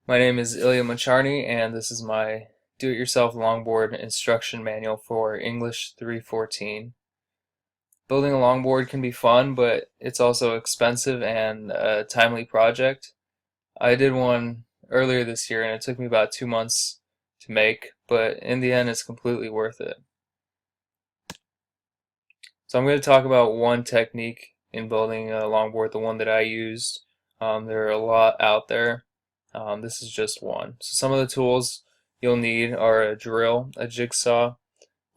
My name is Ilya Macharny, and this is my do-it-yourself longboard instruction manual for English 314. Building a longboard can be fun, but it's also expensive and a timely project. I did one earlier this year, and it took me about 2 months to make, but in the end, it's completely worth it. So I'm going to talk about one technique in building a longboard, the one that I used. There are a lot out there. This is just one. So some of the tools you'll need are a drill, a jigsaw,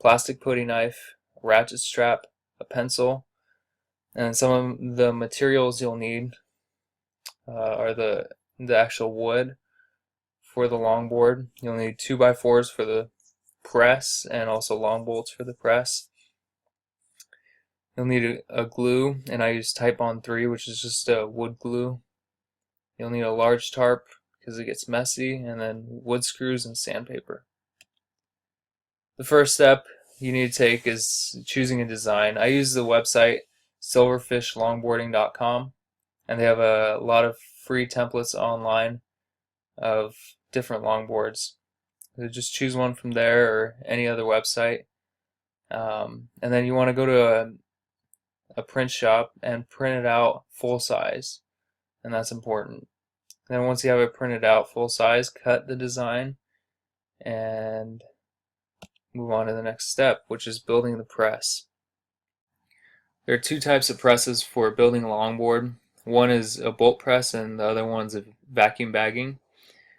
plastic putty knife, a ratchet strap, a pencil, and some of the materials you'll need are the actual wood for the longboard. You'll need 2x4s for the press and also long bolts for the press. You'll need a glue, and I use Titebond 3, which is just a wood glue. You'll need a large tarp because it gets messy, and then wood screws and sandpaper. The first step you need to take is choosing a design. I use the website silverfishlongboarding.com, and they have a lot of free templates online of different longboards. So just choose one from there or any other website. And then you want to go to a print shop and print it out full size, and that's important. Then once you have it printed out full size, cut the design and move on to the next step, which is building the press. There are two types of presses for building a longboard. One is a bolt press and the other one's a vacuum bagging.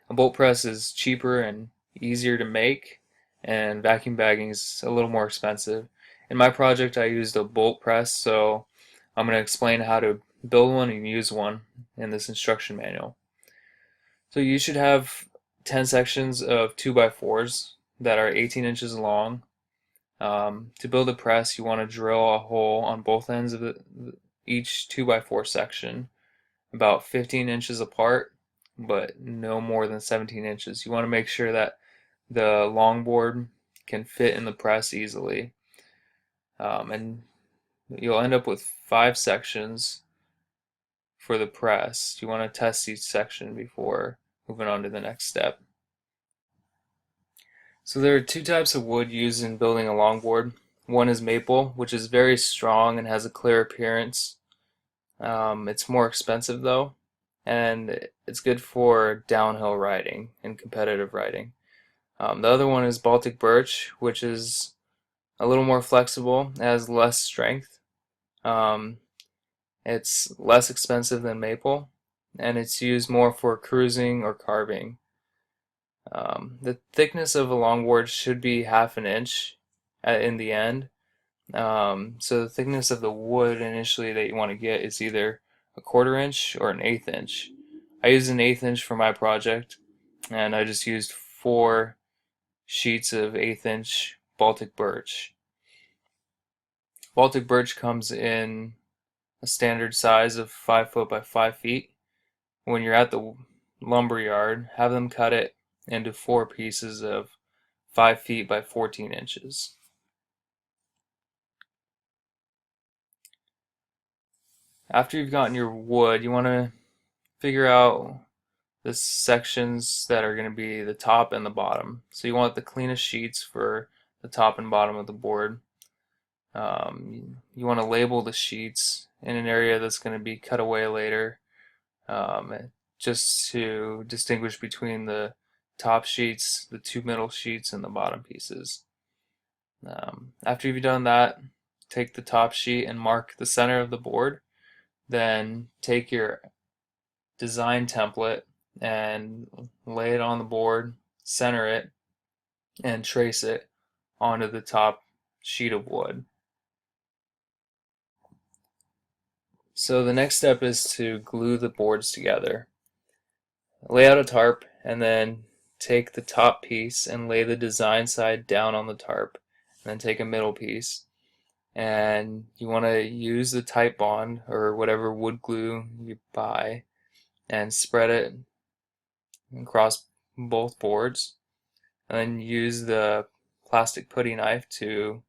A bolt press is cheaper and easier to make, and vacuum bagging is a little more expensive. In my project I used a bolt press, so I'm going to explain how to build one and use one in this instruction manual. So you should have 10 sections of 2x4s that are 18 inches long. To build a press, you want to drill a hole on both ends of each 2x4 section, about 15 inches apart, but no more than 17 inches. You want to make sure that the longboard can fit in the press easily. And you'll end up with 5 sections for the press. You want to test each section before moving on to the next step. So there are two types of wood used in building a longboard. One is maple, which is very strong and has a clear appearance. It's more expensive though, and it's good for downhill riding and competitive riding. The other one is Baltic birch, which is a little more flexible, it has less strength. Um, it's less expensive than maple, and it's used more for cruising or carving. The thickness of a longboard should be half an inch in the end. So the thickness of the wood initially that you want to get is either a 1/4 inch or an 1/8 inch. I used an 1/8 inch for my project, and I just used 4 sheets of 1/8 inch Baltic birch. Baltic birch comes in a standard size of 5 foot by 5 feet. When you're at the lumber yard, have them cut it into 4 pieces of 5 feet by 14 inches. After you've gotten your wood, you want to figure out the sections that are going to be the top and the bottom. So you want the cleanest sheets for the top and bottom of the board. You want to label the sheets in an area that's going to be cut away later, just to distinguish between the top sheets, the 2 middle sheets, and the bottom pieces. After you've done that, take the top sheet and mark the center of the board. Then take your design template and lay it on the board, center it, and trace it onto the top sheet of wood. So the next step is to glue the boards together. Lay out a tarp and then take the top piece and lay the design side down on the tarp, and then take a middle piece, and you want to use the Titebond or whatever wood glue you buy and spread it across both boards, and then use the plastic putty knife to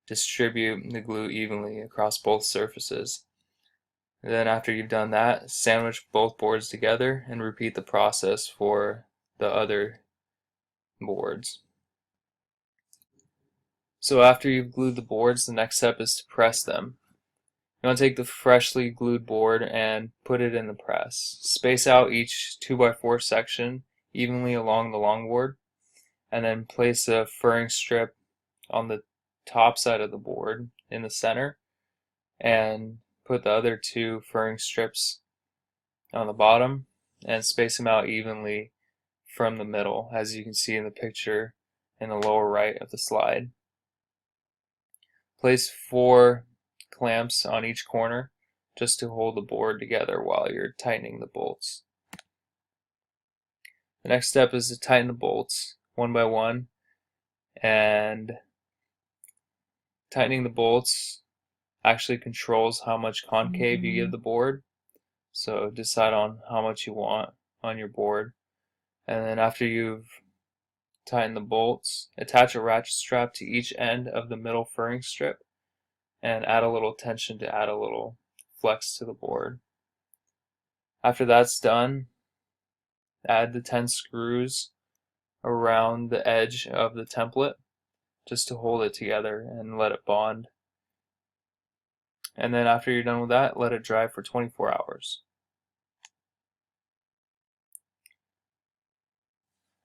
distribute the glue evenly across both surfaces. And then after you've done that, sandwich both boards together and repeat the process for the other boards. So after you've glued the boards, the next step is to press them. You want to take the freshly glued board and put it in the press. Space out each 2x4 section evenly along the longboard, and then place a furring strip on the top side of the board in the center, and put the other two furring strips on the bottom and space them out evenly from the middle, as you can see in the picture in the lower right of the slide. Place 4 clamps on each corner just to hold the board together while you're tightening the bolts. The next step is to tighten the bolts one by one, and tightening the bolts actually controls how much concave you give the board, so decide on how much you want on your board. And then after you've tightened the bolts, attach a ratchet strap to each end of the middle furring strip and add a little tension to add a little flex to the board. After that's done, add the 10 screws around the edge of the template just to hold it together and let it bond. And then after you're done with that, let it dry for 24 hours.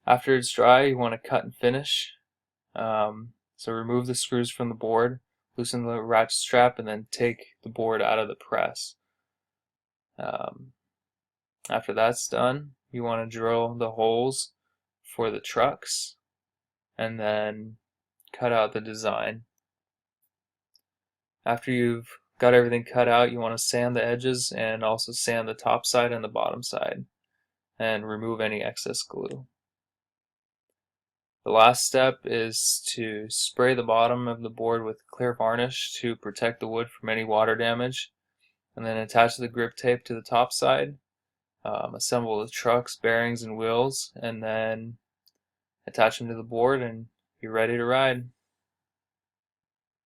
After it's dry, you want to cut and finish. So remove the screws from the board, loosen the ratchet strap, and then take the board out of the press. After that's done, you want to drill the holes for the trucks and then cut out the design. After you've got everything cut out, you want to sand the edges and also sand the top side and the bottom side and remove any excess glue. The last step is to spray the bottom of the board with clear varnish to protect the wood from any water damage, and then attach the grip tape to the top side, assemble the trucks, bearings, and wheels, and then attach them to the board and you're ready to ride.